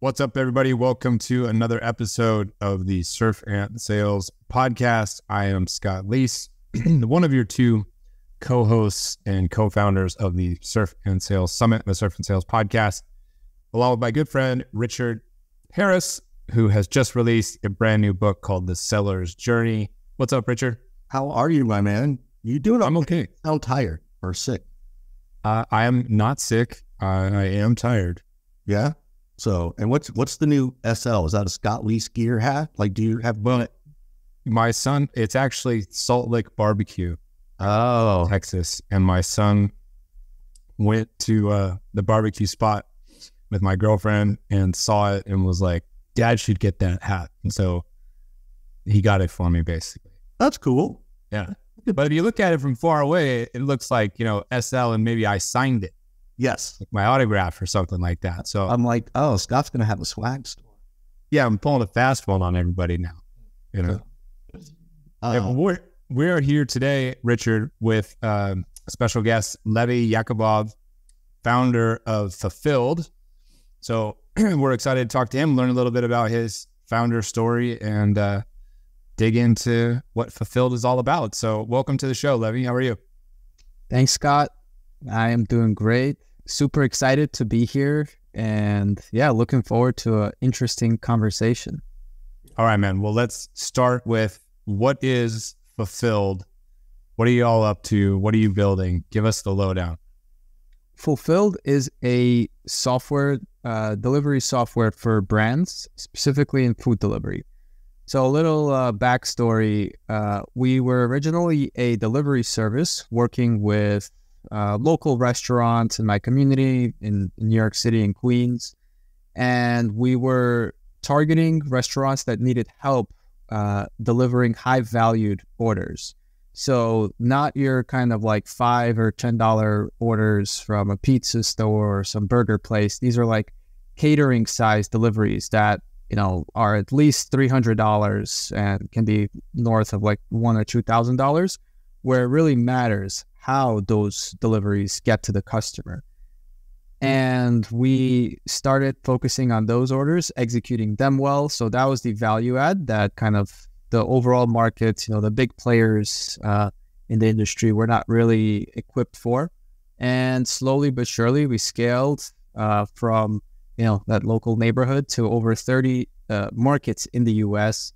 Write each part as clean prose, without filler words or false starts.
What's up, everybody? Welcome to another episode of the Surf and Sales podcast. I am Scott Leese, one of your two co-hosts and co-founders of the Surf and Sales Summit, the Surf and Sales podcast, along with my good friend, Richard Harris, who has just released a brand new book called The Seller's Journey. What's up, Richard? How are you, my man? You doing? I'm okay. Sound tired or sick? I am not sick. I am tired. Yeah. So, and what's the new SL? Is that a Scott Leese gear hat? Like, do you have? Well, my son, it's actually Salt Lake Barbecue, Texas, and my son went to the barbecue spot with my girlfriend and saw it and was like, "Dad should get that hat," and so he got it for me, basically. That's cool. Yeah, but if you look at it from far away, it looks like SL, and maybe I signed it. Yes. Like my autograph or something like that. So I'm like, oh, Scott's going to have a swag store. Yeah, I'm pulling a fast one on everybody now. We're here today, Richard, with a special guest, Levi Yakubov, founder of Fulfilled. So we're excited to talk to him, learn a little bit about his founder story, and dig into what Fulfilled is all about. So welcome to the show, Levi. How are you? Thanks, Scott. I am doing great. Super excited to be here, and looking forward to an interesting conversation. All right, man. Well, let's start with what is Fulfilled? What are you all up to? What are you building? Give us the lowdown. Fulfilled is a software, delivery software for brands, specifically in food delivery. So a little backstory. We were originally a delivery service working with local restaurants in my community in New York City and Queens. And we were targeting restaurants that needed help delivering high valued orders. So not your kind of like $5 or $10 orders from a pizza store or some burger place. These are like catering size deliveries that, are at least $300 and can be north of like $1,000 or $2,000, where it really matters how those deliveries get to the customer. And we started focusing on those orders, executing them well. So that was the value add that kind of the overall market, the big players in the industry were not really equipped for. And slowly but surely, we scaled from, that local neighborhood to over 30 markets in the US.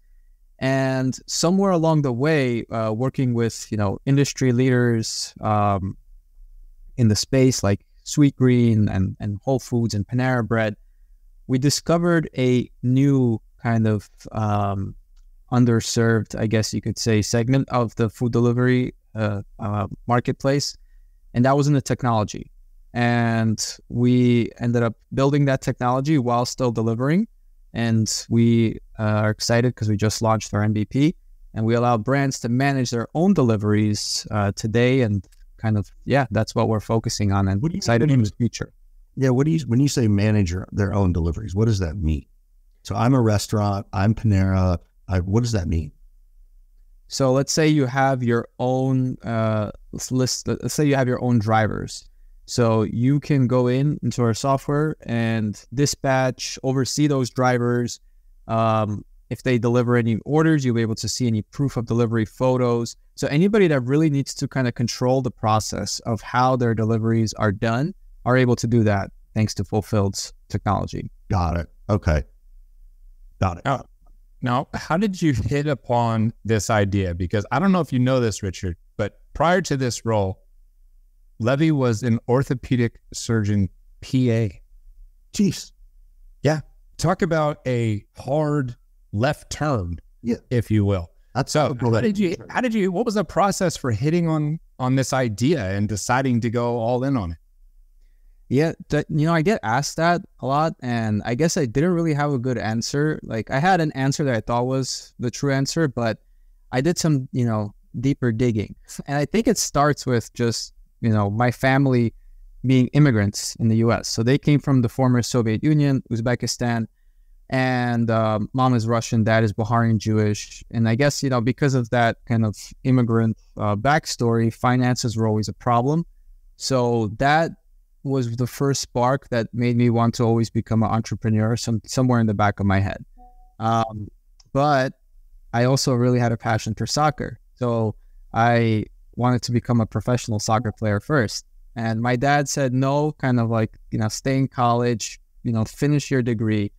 And somewhere along the way, working with, industry leaders in the space like Sweetgreen and Whole Foods and Panera Bread, we discovered a new kind of underserved, I guess you could say, segment of the food delivery marketplace. And that was in the technology. And we ended up building that technology while still delivering. And we are excited because we just launched our MVP, and we allow brands to manage their own deliveries today. And kind of, that's what we're focusing on, and excited in the future. Yeah. When you say manage their own deliveries, what does that mean? So I'm a restaurant, I'm Panera. What does that mean? So let's say you have your own let's say you have your own drivers. So you can go into our software and dispatch, oversee those drivers. If they deliver any orders, you'll be able to see any proof of delivery photos. So anybody that really needs to kind of control the process of how their deliveries are done are able to do that thanks to Fulfilled's technology. Got it. Okay. Got it. Now, how did you hit upon this idea? Because I don't know if you know this, Richard, but prior to this role, Levi was an orthopedic surgeon PA. Jeez. Yeah. Talk about a hard left turn, if you will. So how did you, what was the process for hitting on this idea and deciding to go all in on it? Yeah. I get asked that a lot, and I guess I didn't really have a good answer. Like, I had an answer that I thought was the true answer, but I did some, deeper digging. And I think it starts with just, my family being immigrants in the US. So they came from the former Soviet Union, Uzbekistan, and mom is Russian, dad is Bahraini Jewish. And I guess, because of that kind of immigrant backstory, finances were always a problem. So that was the first spark that made me want to always become an entrepreneur, somewhere in the back of my head. But I also really had a passion for soccer. So I wanted to become a professional soccer player first. And my dad said, no, kind of like, stay in college, finish your degree.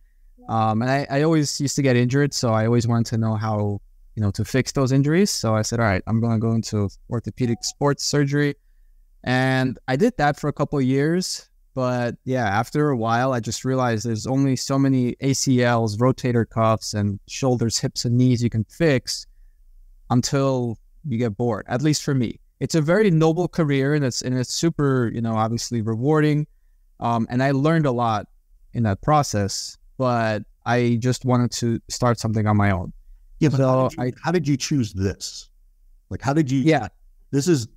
And I always used to get injured. So I always wanted to know how, to fix those injuries. So I said, all right, I'm going to go into orthopedic sports surgery. And I did that for a couple of years. But yeah, after a while, I just realized there's only so many ACLs, rotator cuffs, and shoulders, hips, and knees you can fix until you get bored, at least for me. It's a very noble career, and it's super, obviously rewarding. And I learned a lot in that process, but I just wanted to start something on my own. Yeah, but so how did you choose this? Like, how did you? Yeah, this is.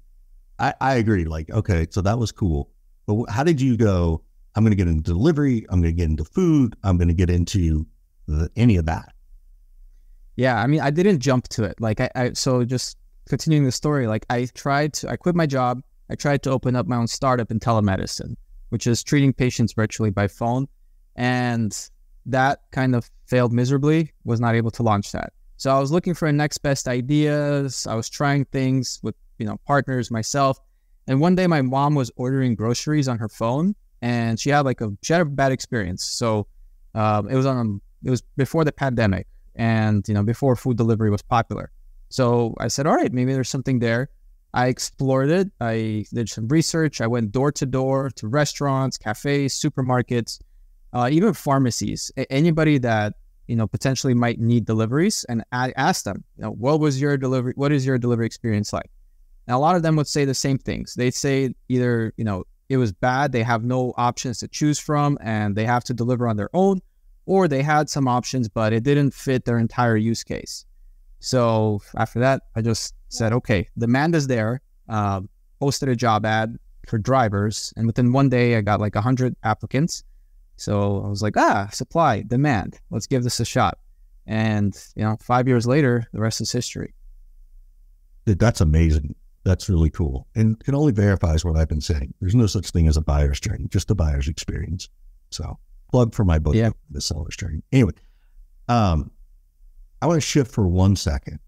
I agree. Like, okay, so that was cool, but how did you go? I'm going to get into delivery. I'm going to get into food. I'm going to get into any of that. Yeah, I mean, I didn't jump to it. Like, so just continuing the story. Like, I quit my job. I tried to open up my own startup in telemedicine, which is treating patients virtually by phone, and that kind of failed miserably. Was not able to launch that. So I was looking for next best ideas. I was trying things with, partners, myself. And one day my mom was ordering groceries on her phone, and she had a bad experience. So it was before the pandemic, and, before food delivery was popular. So I said, all right, maybe there's something there. I explored it. I did some research. I went door to door to restaurants, cafes, supermarkets, even pharmacies, anybody that, potentially might need deliveries. And I asked them, what is your delivery experience like? And a lot of them would say the same things. They'd say either, it was bad, they have no options to choose from, and they have to deliver on their own, or they had some options, but it didn't fit their entire use case. So after that, I just said, okay, demand is there. Posted a job ad for drivers, and within one day, I got 100 applicants. So I was like, supply, demand, let's give this a shot. And, 5 years later, the rest is history. Dude, that's amazing. That's really cool. And it only verifies what I've been saying. There's no such thing as a buyer's journey, just a buyer's experience. So plug for my book, yeah. The Seller's Journey. Anyway, I want to shift for 1 second,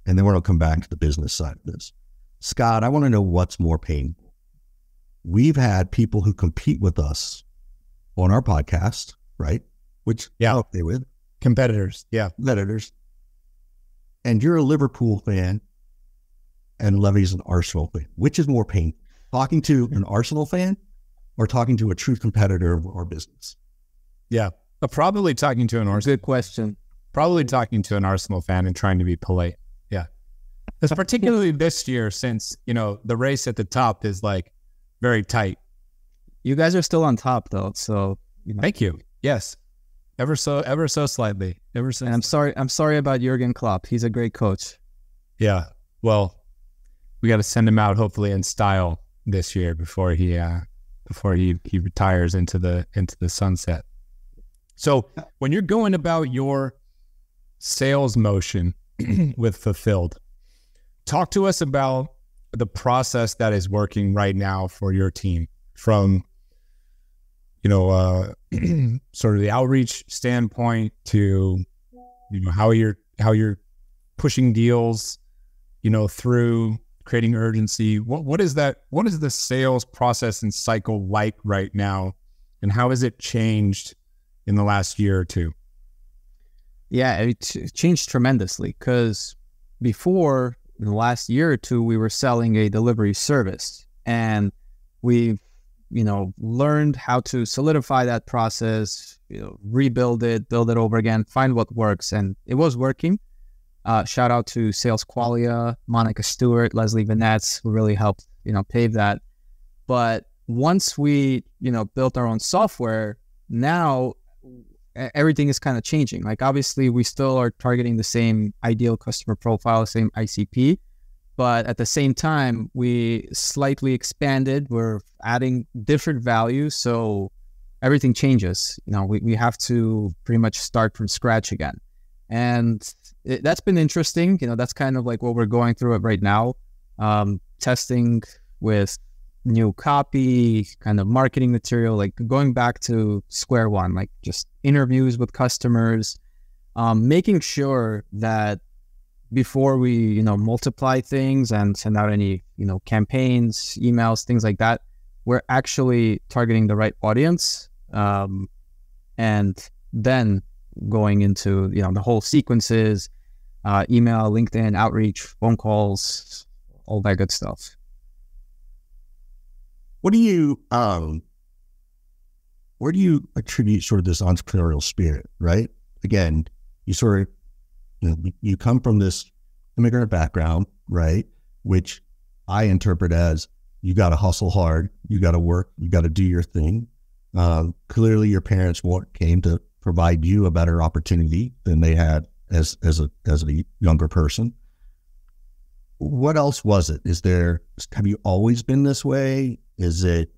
and then we're going to come back to the business side of this. Scott, I want to know what's more painful. We've had people who compete with us on our podcast, right? Which they with competitors. Yeah. Competitors. And you're a Liverpool fan, and Levy's an Arsenal fan. Which is more painful? Talking to an Arsenal fan or talking to a true competitor of our business? Yeah. Probably talking to an Arsenal. Good question. Probably talking to an Arsenal fan and trying to be polite. Yeah. It's particularly this year, since, the race at the top is very tight. You guys are still on top though. So, Thank you. Yes. Ever so slightly. And I'm sorry about Jurgen Klopp. He's a great coach. Yeah. Well, we got to send him out hopefully in style this year before he retires into the sunset. So when you're going about your sales motion with Fulfilled, talk to us about the process that is working right now for your team, from sort of the outreach standpoint to how you're pushing deals, through creating urgency. What is that? What is the sales process and cycle like right now, and how has it changed in the last year or two? Yeah, it changed tremendously, because before, in the last year or two, we were selling a delivery service, and we've learned how to solidify that process, rebuild it, build it over again, find what works, and it was working. Shout out to Sales Qualia, Monica Stewart, Leslie Vanetz, who really helped, pave that. But once we, built our own software, now everything is kind of changing. Obviously, we still are targeting the same ideal customer profile, same ICP, but at the same time, we slightly expanded. We're adding different values, so everything changes. We have to pretty much start from scratch again. And that's been interesting. That's kind of what we're going through it right now. Testing with, new copy, kind of marketing material, like going back to square one, like just interviews with customers, making sure that before we, multiply things and send out any, campaigns, emails, things like that, we're actually targeting the right audience. And then going into, the whole sequences, email, LinkedIn, outreach, phone calls, all that good stuff. What do you, where do you attribute sort of this entrepreneurial spirit, right? Again, you sort of, you come from this immigrant background, right? Which I interpret as you got to hustle hard, you got to work, you got to do your thing. Clearly your parents came to provide you a better opportunity than they had as a younger person. What else was it? Have you always been this way? Is it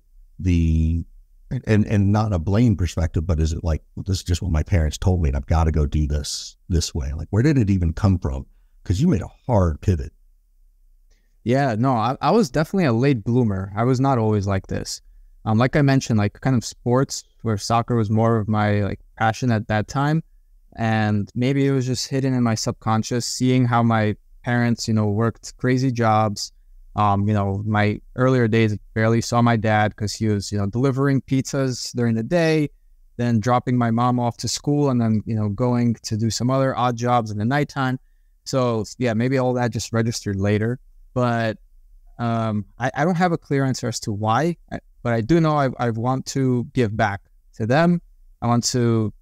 and not a blame perspective, but is it like, well, this is just what my parents told me and I've got to go do this way? Like, where did it even come from? Because you made a hard pivot. Yeah, no, I was definitely a late bloomer. I was not always like this. Like I mentioned, like kind of sports where soccer was more of my like passion at that time. And maybe it was just hidden in my subconscious, seeing how my parents, worked crazy jobs. My earlier days, I barely saw my dad because he was, delivering pizzas during the day, then dropping my mom off to school, and then, going to do some other odd jobs in the nighttime. So yeah, maybe all that just registered later. But I don't have a clear answer as to why, but I do know I want to give back to them. I want to,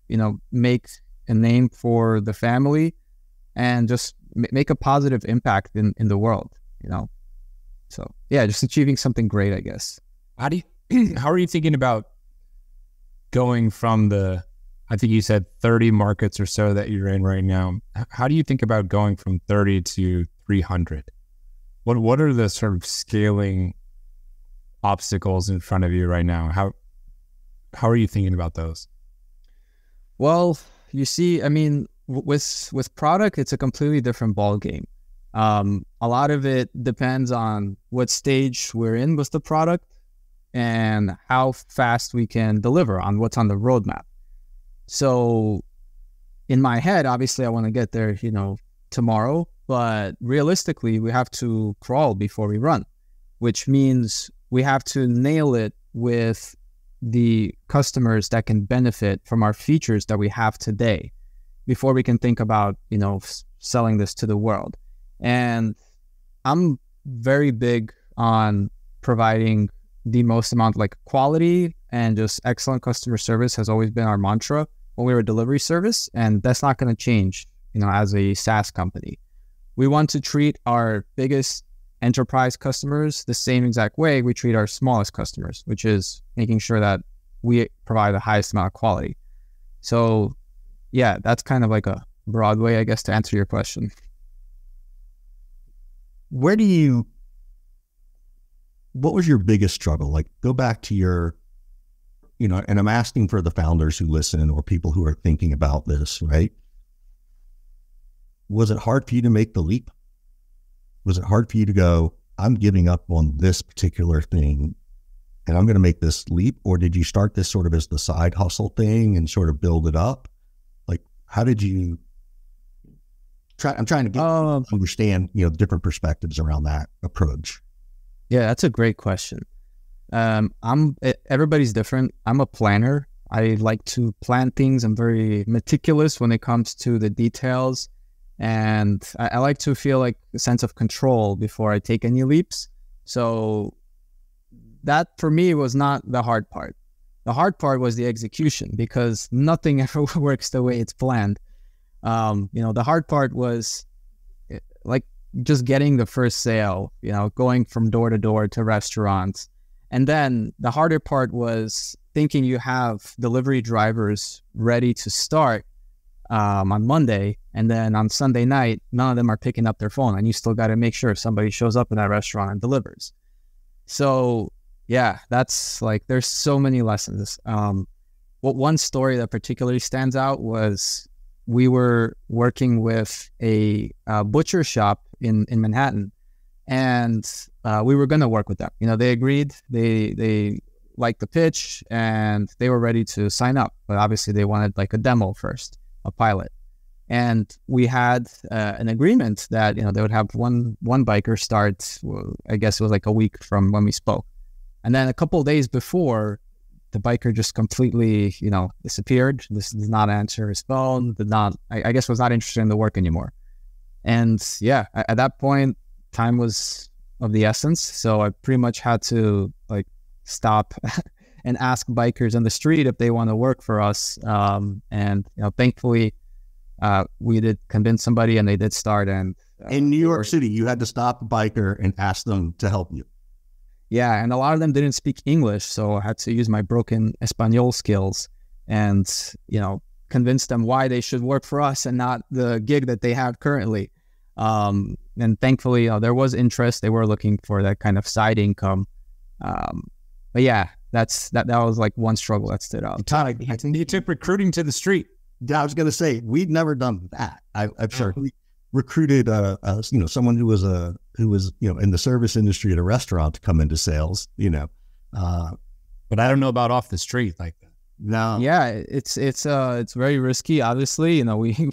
make a name for the family and just make a positive impact in the world, So yeah, just achieving something great, I guess. How are you thinking about going from I think you said 30 markets or so that you're in right now. How do you think about going from 30 to 300? What are the sort of scaling obstacles in front of you right now? How are you thinking about those? Well, you see, I mean, with product, it's a completely different ball game. A lot of it depends on what stage we're in with the product and how fast we can deliver on what's on the roadmap. So in my head, obviously I want to get there, tomorrow, but realistically we have to crawl before we run, which means we have to nail it with the customers that can benefit from our features that we have today before we can think about, selling this to the world. And I'm very big on providing the most amount, like quality and just excellent customer service has always been our mantra when we were a delivery service. And that's not going to change, as a SaaS company. We want to treat our biggest enterprise customers the same exact way we treat our smallest customers, which is making sure that we provide the highest amount of quality. So yeah, that's kind of like a broad way, I guess, to answer your question. What was your biggest struggle? Like, go back to your, and I'm asking for the founders who listen or people who are thinking about this, right? Was it hard for you to make the leap? Was it hard for you to go, I'm giving up on this particular thing and I'm going to make this leap? Or did you start this sort of as the side hustle thing and sort of build it up? Like, how did you I'm trying to understand, different perspectives around that approach. Yeah, that's a great question. Everybody's different. I'm a planner. I like to plan things. I'm very meticulous when it comes to the details. And I like to feel like a sense of control before I take any leaps. So that for me was not the hard part. The hard part was the execution because nothing ever works the way it's planned. The hard part was like just getting the first sale, going from door to door to restaurants. And then the harder part was thinking you have delivery drivers ready to start on Monday. And then on Sunday night, none of them are picking up their phone. And you still got to make sure somebody shows up in that restaurant and delivers. So yeah, that's like, there's so many lessons. One story that particularly stands out was we were working with a butcher shop in Manhattan and we were going to work with them. They agreed. They liked the pitch, and they were ready to sign up. But obviously, they wanted like a demo first, a pilot. And we had an agreement that they would have one biker start. I guess it was like a week from when we spoke, and then a couple of days before, the biker just completely disappeared. This did not answer his phone. I guess was not interested in the work anymore. And yeah, at that point, time was of the essence. So I pretty much had to like stop and ask bikers on the street if they want to work for us. And thankfully, we did convince somebody, and they did start. And in New York City, you had to stop a biker and ask them to help you. Yeah, and a lot of them didn't speak English, so I had to use my broken Espanol skills and convince them why they should work for us and not the gig that they have currently. And thankfully, there was interest. They were looking for that kind of side income. But yeah, that was like one struggle that stood out. Todd, I think you took recruiting to the street. I was going to say, we'd never done that. I'm sure we recruited, someone who was in the service industry at a restaurant to come into sales, but I don't know about off the street like that. No. Yeah, it's very risky. Obviously, we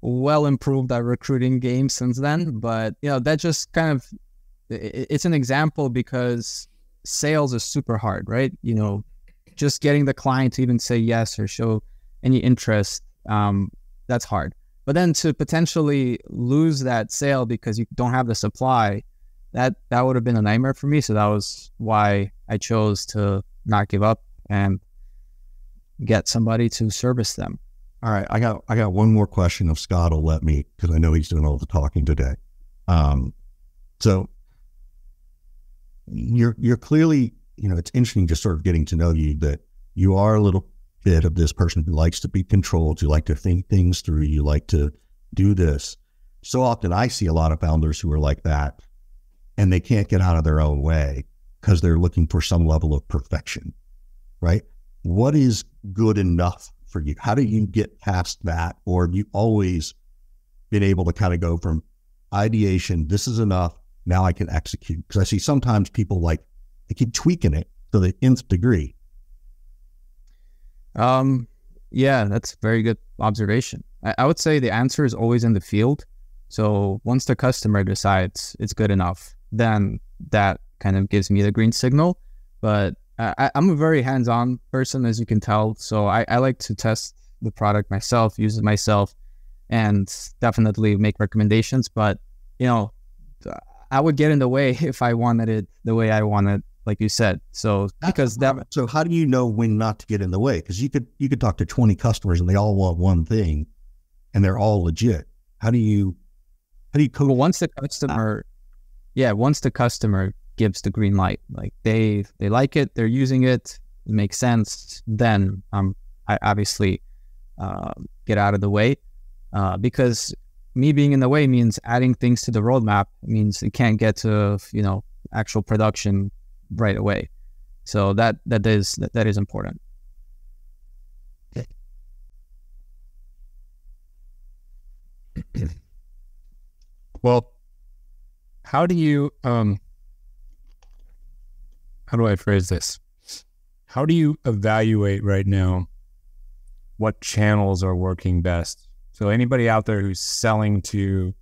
well improved our recruiting game since then, but that just kind of, it's an example because sales is super hard, right? Just getting the client to even say yes or show any interest, that's hard. But then to potentially lose that sale because you don't have the supply, that would have been a nightmare for me. So that was why I chose to not give up and get somebody to service them. All right, I got one more question if Scott will let me, because I know he's doing all the talking today. So you're clearly, it's interesting just sort of getting to know you, that you are a little bit of this person who likes to be controlled. You like to think things through. You like to do this. So often I see a lot of founders who are like that, and they can't get out of their own way because they're looking for some level of perfection, right? What is good enough for you? How do you get past that? Or have you always been able to kind of go from ideation, this is enough, now I can execute? Because I see sometimes people they keep tweaking it to the nth degree. Yeah, that's a very good observation. I would say the answer is always in the field. So once the customer decides it's good enough, then that kind of gives me the green signal. But I'm a very hands-on person, as you can tell. So I like to test the product myself, use it myself, and definitely make recommendations. But, I would get in the way if I wanted it the way I wanted, like you said. So so how do you know when not to get in the way? Because you could talk to 20 customers and they all want one thing, and they're all legit. How do you coach? Well, once the customer gives the green light, like they like it, they're using it, it makes sense, then I obviously get out of the way, because me being in the way means adding things to the roadmap. It means it can't get to actual production right away. So that is important. Well, how do I phrase this? How do you evaluate right now what channels are working best? So anybody out there who's selling to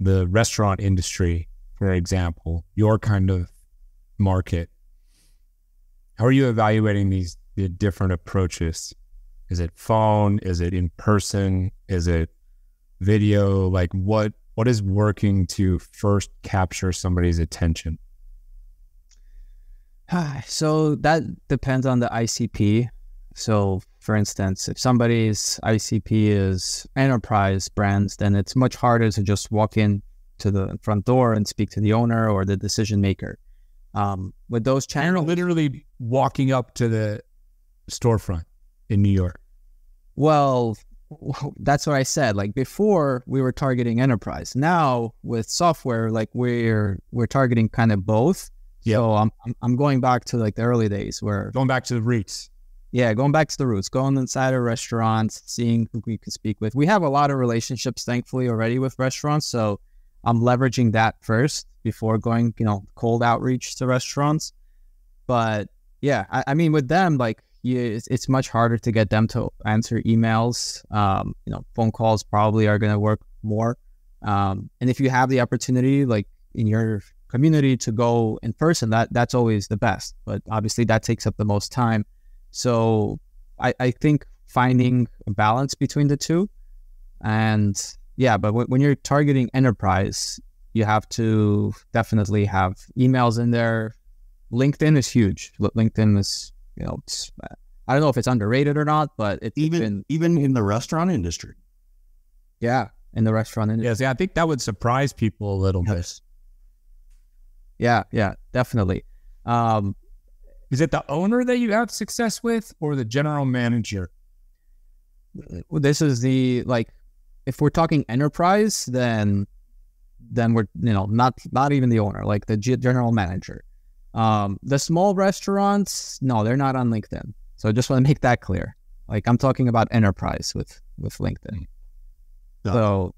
the restaurant industry, for example, your kind of market, how are you evaluating the different approaches? Is it phone? Is it in person? Is it video? Like what is working to first capture somebody's attention? So that depends on the ICP. So for instance, if somebody's ICP is enterprise brands, then it's much harder to just walk in to the front door and speak to the owner or the decision maker. With those channels, literally walking up to the storefront in New York. Well, that's what I said. Like before, we were targeting enterprise. Now with software, like we're targeting kind of both. Yep. So I'm going back to like the early days where going back to the roots. Yeah, going back to the roots, going inside of restaurants, seeing who we could speak with. We have a lot of relationships, thankfully, already with restaurants. So I'm leveraging that first before going, cold outreach to restaurants. But yeah, I mean, with them, like, it's much harder to get them to answer emails. Phone calls probably are going to work more. And if you have the opportunity, like in your community, to go in person, that's always the best. But obviously that takes up the most time. So I think finding a balance between the two. And yeah, but when you're targeting enterprise, you have to definitely have emails in there. LinkedIn is huge. LinkedIn is, I don't know if it's underrated or not, but it's even in the restaurant industry. Yeah, in the restaurant industry. Yes, yeah, I think that would surprise people a little bit. Yeah, definitely. Is it the owner that you have success with, or the general manager? This is if we're talking enterprise, then we're, not even the owner, like the general manager. The small restaurants, no, they're not on LinkedIn. So I just want to make that clear. Like, I'm talking about enterprise with LinkedIn. Yeah. So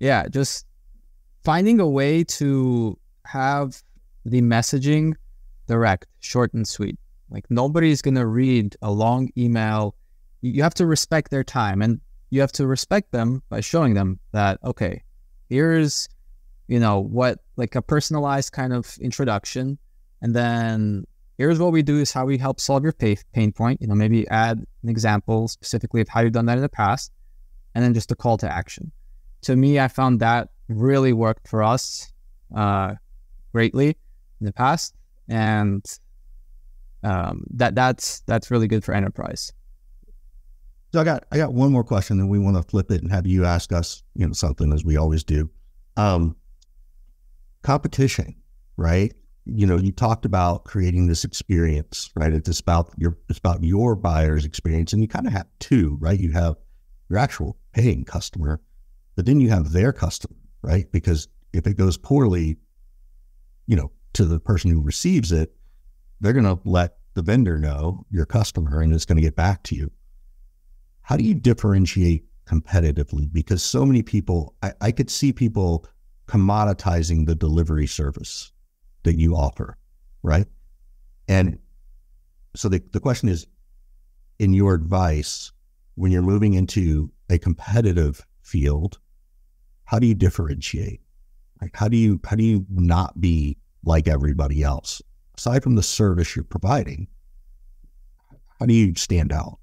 yeah, just finding a way to have the messaging direct, short and sweet. Like, nobody's going to read a long email. You have to respect their time, and you have to respect them by showing them that, okay, here's, what, like a personalized kind of introduction. And then here's what we do, is how we help solve your pain point. Maybe add an example specifically of how you've done that in the past, and then just a call to action. To me, I found that really worked for us greatly in the past, and that's really good for enterprise. So I got one more question, and we want to flip it and have you ask us, something, as we always do. Competition, right? You talked about creating this experience, right? It's about your buyer's experience, and you kind of have two, right? You have your actual paying customer, but then you have their customer, right? Because if it goes poorly, to the person who receives it, they're going to let the vendor know, your customer, and it's going to get back to you. How do you differentiate competitively? Because so many people, I could see people commoditizing the delivery service that you offer, right? And so the question is, in your advice, when you're moving into a competitive field, how do you differentiate? Like, how do you not be like everybody else? Aside from the service you're providing, how do you stand out?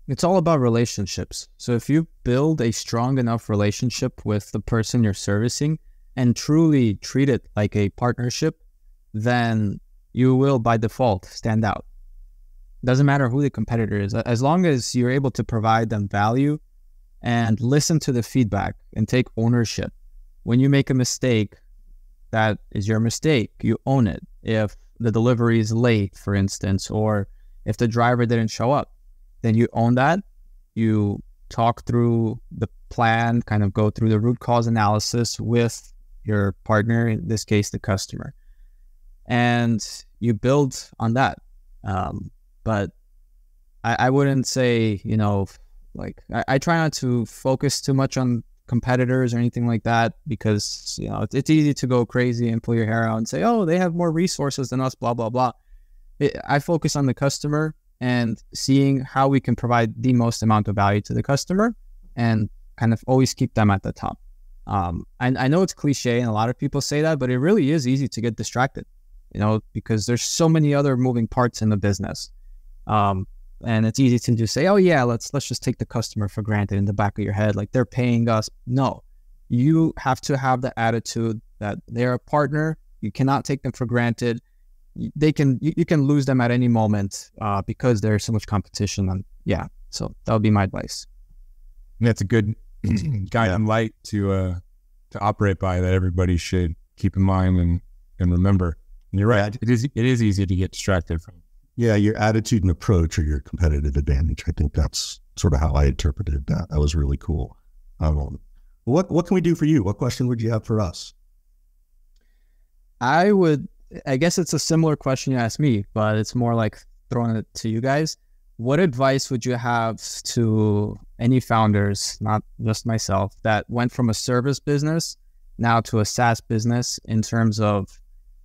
It's all about relationships. So if you build a strong enough relationship with the person you're servicing and truly treat it like a partnership, then you will by default stand out. Doesn't matter who the competitor is, as long as you're able to provide them value and listen to the feedback and take ownership. When you make a mistake, that is your mistake. You own it. If the delivery is late, for instance, or if the driver didn't show up, then you own that. You talk through the plan, kind of go through the root cause analysis with your partner, in this case, the customer, and you build on that. But I wouldn't say, I try not to focus too much on competitors or anything like that, because, it's easy to go crazy and pull your hair out and say, oh, they have more resources than us, blah, blah, blah. I focus on the customer and seeing how we can provide the most amount of value to the customer and kind of always keep them at the top. I know it's cliche and a lot of people say that, but it really is easy to get distracted, because there's so many other moving parts in the business. And it's easy to just say, oh yeah, let's just take the customer for granted in the back of your head, like they're paying us. No, you have to have the attitude that they're a partner. You cannot take them for granted. You can lose them at any moment because there's so much competition. And yeah, so that would be my advice. That's a good guiding light to operate by, that everybody should keep in mind and remember. And you're right. It is easy to get distracted from. Yeah, your attitude and approach are your competitive advantage. I think that's sort of how I interpreted that. That was really cool. What can we do for you? What question would you have for us? I guess it's a similar question you asked me, but it's more like throwing it to you guys. What advice would you have to any founders, not just myself, that went from a service business now to a SaaS business in terms of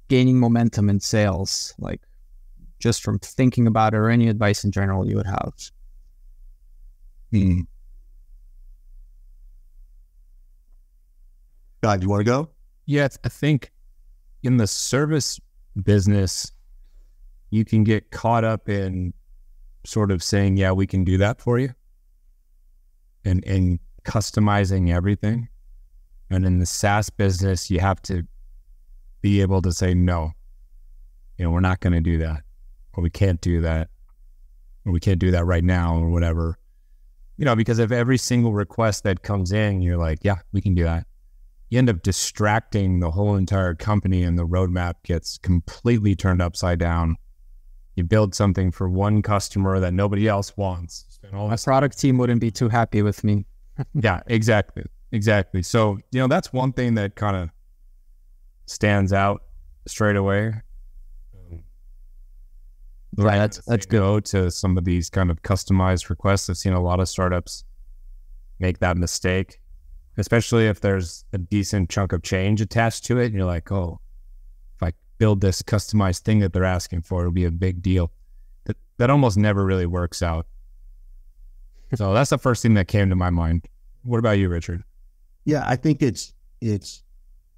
gaining momentum in sales, like just from thinking about it, or any advice in general you would have? God, you want to go? Yeah, I think in the service business, you can get caught up in sort of saying, yeah, we can do that for you, and customizing everything. And in the SaaS business, you have to be able to say, no, we're not going to do that, or we can't do that, or we can't do that right now, or whatever. Because if every single request that comes in, you're like, yeah, we can do that, you end up distracting the whole entire company, and the roadmap gets completely turned upside down. You build something for one customer that nobody else wants. My product team wouldn't be too happy with me. Yeah, exactly. So, that's one thing that kind of stands out straight away. Right, that's good. Go to some of these kind of customized requests. I've seen a lot of startups make that mistake, especially if there's a decent chunk of change attached to it. And you're like, oh, if I build this customized thing that they're asking for, it'll be a big deal. That almost never really works out. So that's the first thing that came to my mind. What about you, Richard? Yeah, I think it's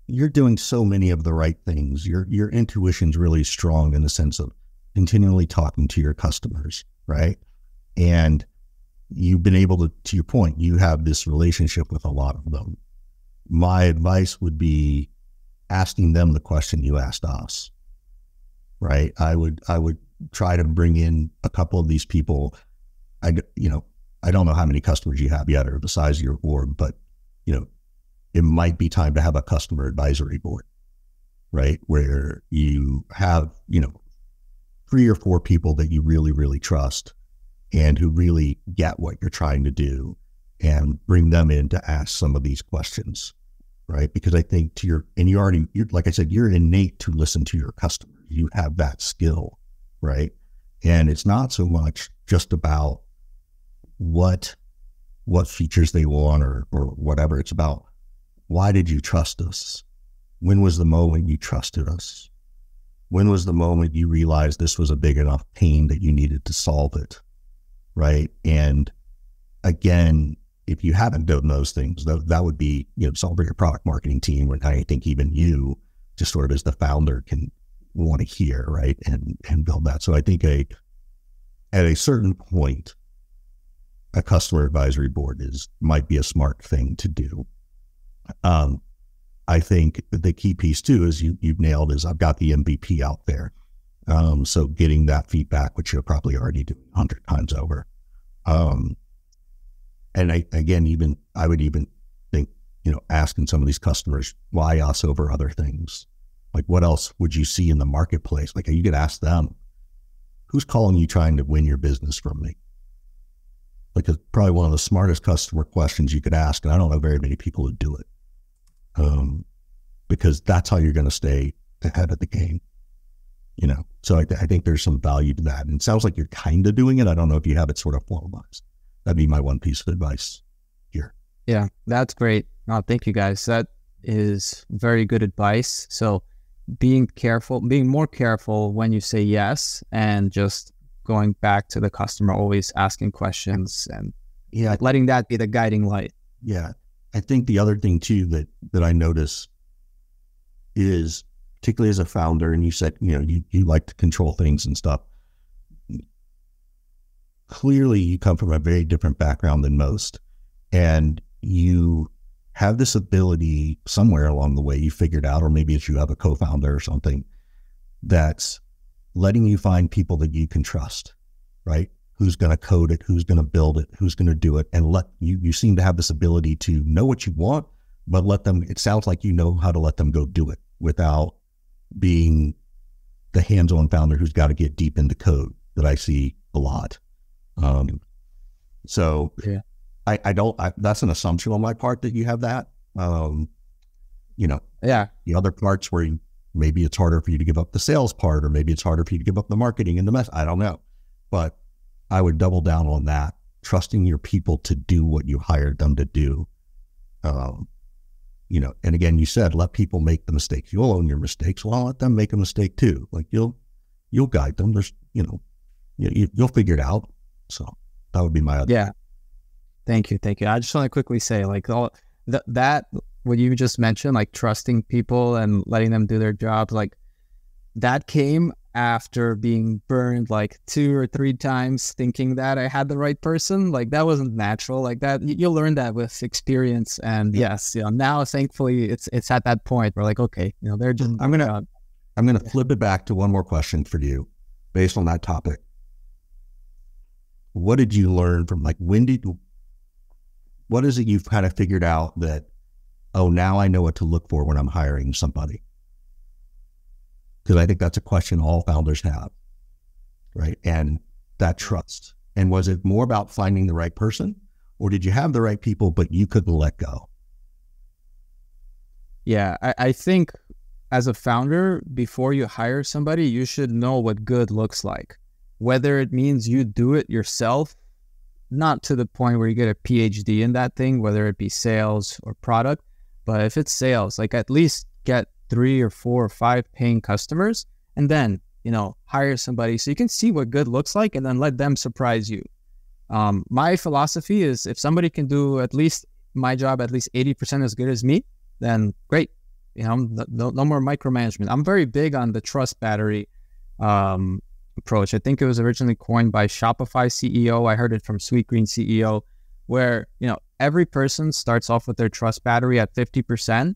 you're doing so many of the right things. Your intuition's really strong in the sense of continually talking to your customers, right? And you've been able to your point, you have this relationship with a lot of them. My advice would be asking them the question you asked us, right? I would try to bring in a couple of these people. I don't know how many customers you have yet or the size of your board, but it might be time to have a customer advisory board, right? Where you have, 3 or 4 people that you really, really trust and who really get what you're trying to do, and bring them in to ask some of these questions, right? Because I think you're like I said, you're innate to listen to your customers. You have that skill, right? And it's not so much just about what features they want or whatever. It's about, why did you trust us? When was the moment you trusted us? When was the moment you realized this was a big enough pain that you needed to solve it, right? And again, if you haven't done those things, that would be, something for your product marketing team, and I think even you, just sort of as the founder, can want to hear, right? And build that. So I think at a certain point, a customer advisory board might be a smart thing to do. I think the key piece too is you've nailed is I've got the MVP out there. So getting that feedback, which you're probably already doing 100 times over. And I would even think, asking some of these customers, why us over other things? Like, what else would you see in the marketplace? Like, you could ask them, who's calling you trying to win your business from me? Like, it's probably one of the smartest customer questions you could ask. And I don't know very many people who do it. Because that's how you're going to stay ahead of the game, So I think there's some value to that. And it sounds like you're kind of doing it. I don't know if you have it sort of formalized. That'd be my one piece of advice here. Yeah, that's great. No, thank you guys. That is very good advice. So being more careful when you say yes, and just going back to the customer, always asking questions, and letting that be the guiding light. Yeah. I think the other thing too that I notice is, particularly as a founder, and you said, you like to control things and stuff. Clearly you come from a very different background than most, and you have this ability somewhere along the way you figured out, or maybe if you have a co-founder or something, that's letting you find people that you can trust, right? Who's going to code it, who's going to build it, who's going to do it, and you seem to have this ability to know what you want, but it sounds like you know how to let them go do it without being the hands-on founder who's got to get deep into code that I see a lot. So yeah. That's an assumption on my part that you have that, yeah. The other parts where maybe it's harder for you to give up the sales part, or maybe it's harder for you to give up the marketing and the mess. I don't know, but I would double down on that, trusting your people to do what you hired them to do, and again, you said, let people make the mistakes. You'll own your mistakes. Well, let them make a mistake too. Like you'll guide them. There's, you'll figure it out. So that would be my other. Yeah. Thank you. I just want to quickly say, like, all that what you just mentioned, like trusting people and letting them do their jobs, like that came after being burned like 2 or 3 times thinking that I had the right person. Like that wasn't natural. Like that, you'll learn that with experience. And yes, now thankfully it's at that point where like, okay, they're just, I'm going to flip it back to one more question for you based on that topic. What did you learn from, like, what is it you've kind of figured out that, oh, now I know what to look for when I'm hiring somebody? Because I think that's a question all founders have, right? And that trust. And was it more about finding the right person, or did you have the right people, but you couldn't let go? Yeah, I think as a founder, before you hire somebody, you should know what good looks like. Whether it means you do it yourself, not to the point where you get a PhD in that thing, whether it be sales or product, but if it's sales, like at least get 3 or 4 or 5 paying customers, and then, hire somebody so you can see what good looks like, and then let them surprise you. My philosophy is if somebody can do at least my job at least 80% as good as me, then great. No more micromanagement. I'm very big on the trust battery approach. I think it was originally coined by Shopify CEO. I heard it from Sweetgreen CEO, where, every person starts off with their trust battery at 50%.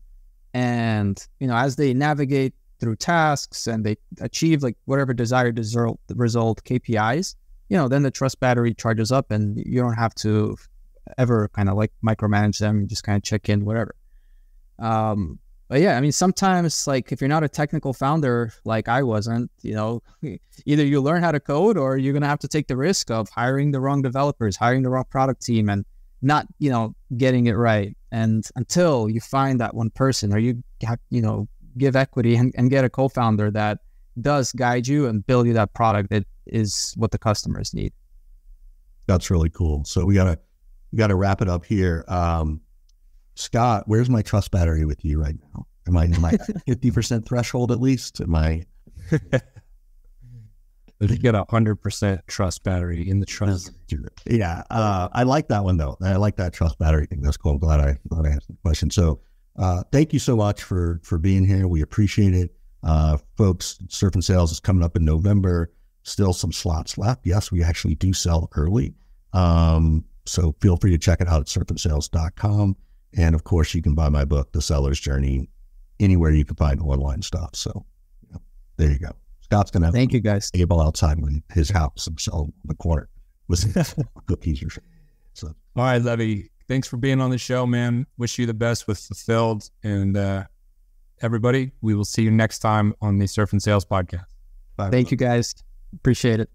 And, as they navigate through tasks and they achieve like whatever desired result KPIs, then the trust battery charges up and you don't have to ever kind of like micromanage them. You just kind of check in, whatever. But yeah, I mean, sometimes like if you're not a technical founder, like I wasn't, either you learn how to code or you're going to have to take the risk of hiring the wrong developers, hiring the wrong product team and not, getting it right. And until you find that one person or you have, give equity and get a co-founder that does guide you and build you that product that is what the customers need. That's really cool. So we gotta wrap it up here. Scott, where's my trust battery with you right now? Am I 50% threshold at least? Am I? You get 100% trust battery in the trust. Yeah, I like that one though. I like that trust battery thing. That's cool. I'm glad I asked the question. So, thank you so much for being here. We appreciate it, folks. Surf and Sales is coming up in November. Still some slots left. Yes, we actually do sell early. So feel free to check it out at surfandsales.com. And of course, you can buy my book, The Seller's Journey, anywhere you can find online stuff. So there you go. Scott's going to have thank you guys. A table outside with his house and sell in the corner with cookies or something. So, all right, Levy, thanks for being on the show, man. Wish you the best with Fulfilled. And everybody, we will see you next time on the Surf and Sales podcast. Bye. Thank you guys. Appreciate it.